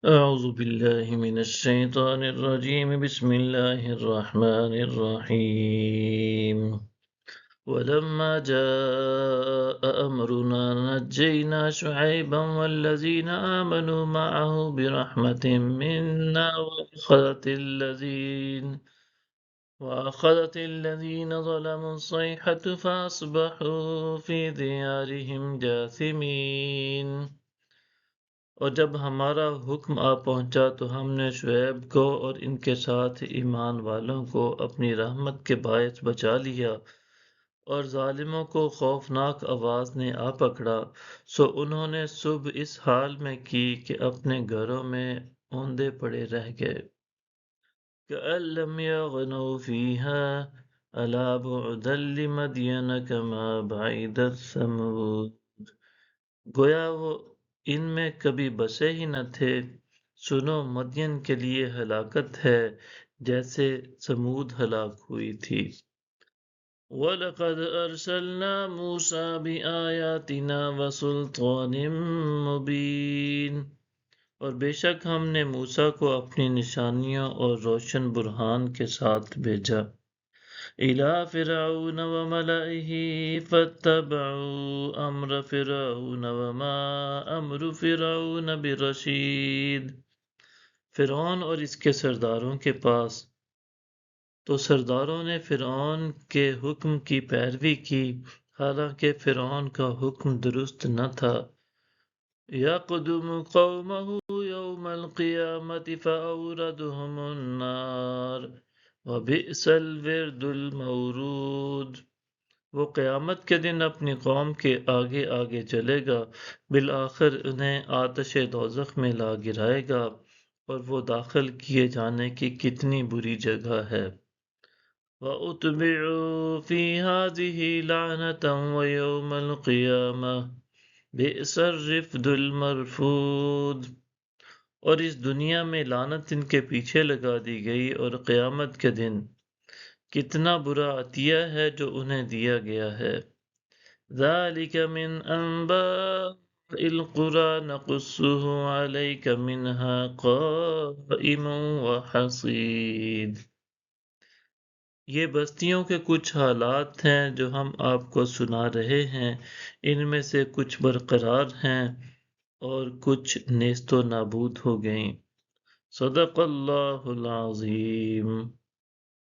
أعوذ بالله من الشيطان الرجيم بسم الله الرحمن الرحيم ولما جاء أمرنا نجينا شعيبا والذين آمنوا معه برحمة منا وأخذت الذين ظلموا الصيحة فأصبحوا في ديارهم جاثمين. اور جب ہمارا حکم آ پہنچا تو ہم نے شعیب کو اور ان کے ساتھ ایمان والوں کو اپنی رحمت کے باعث بچا لیا، اور ظالموں کو خوفناک آواز نے آ پکڑا، سو انہوں نے صبح اس حال میں کی کہ اپنے گھروں میں اوندے پڑے رہ گئے۔ كأن لم يغنوا فيها ألا بعدا لمدين كما بعدت ثمود، گویا وہ ان میں کبھی بسے ہی نہ تھے۔ سنو، مدین کے لیے ہلاکت ہے جیسے سمود ہلاک ہوئی تھی۔ وَلَقَدْ أَرْسَلْنَا مُوسَىٰ بِآيَاتِنَا وَسُلْطَانٍ مُّبِينٍ، اور بے شک ہم نے موسیٰ کو اپنی نشانیوں اور روشن برہان کے ساتھ بھیجا۔ إِلَىٰ فِرْعَوْنَ وَمَلَئِهِ فَاتَّبَعُوا أَمْرَ فِرْعَوْنَ وَمَا أَمْرُ فِرْعَوْنَ بِرَشِيدٍ، فرعون اور اس کے سرداروں کے پاس، تو سرداروں نے فرعون کے حکم کی پیروی کی، حالانکہ فرعون کا حکم درست نہ تھا۔ يَقْدُمُ قَوْمَهُ يَوْمَ الْقِيَامَةِ فَأَوْرَدُهُمُ النَّارَ وَبِئْسَ الْوِرْدُ الْمَوْرُودُ، وہ قیامت کے دن اپنی قوم کے آگے آگے چلے گا، بالآخر انہیں آتش دوزخ میں لا گرائے گا، اور وہ داخل کیے جانے کی کتنی بری جگہ ہے۔ وَأُتْبِعُوا فِي هَٰذِهِ لَعْنَةً وَيَوْمَ الْقِيَامَةِ بِئْسَ الرِّفْدُ الْمَرْفُودُ، اور اس دنیا میں لعنت ان کے پیچھے لگا دی گئی، اور قیامت کے دن کتنا برا عطیہ ہے جو انہیں دیا گیا ہے۔ ذَلِكَ مِنْ أَنْبَاءِ الْقُرَىٰ نَقُصُّهُ عَلَيْكَ مِنْهَا قَائِمٌ وَحَصِيدٌ، یہ بستیوں کے کچھ حالات ہیں جو ہم آپ کو سنا رہے ہیں، ان میں سے کچھ برقرار ہیں اور کچھ نیست و نابود ہو گئیں۔ صدق اللہ العظیم۔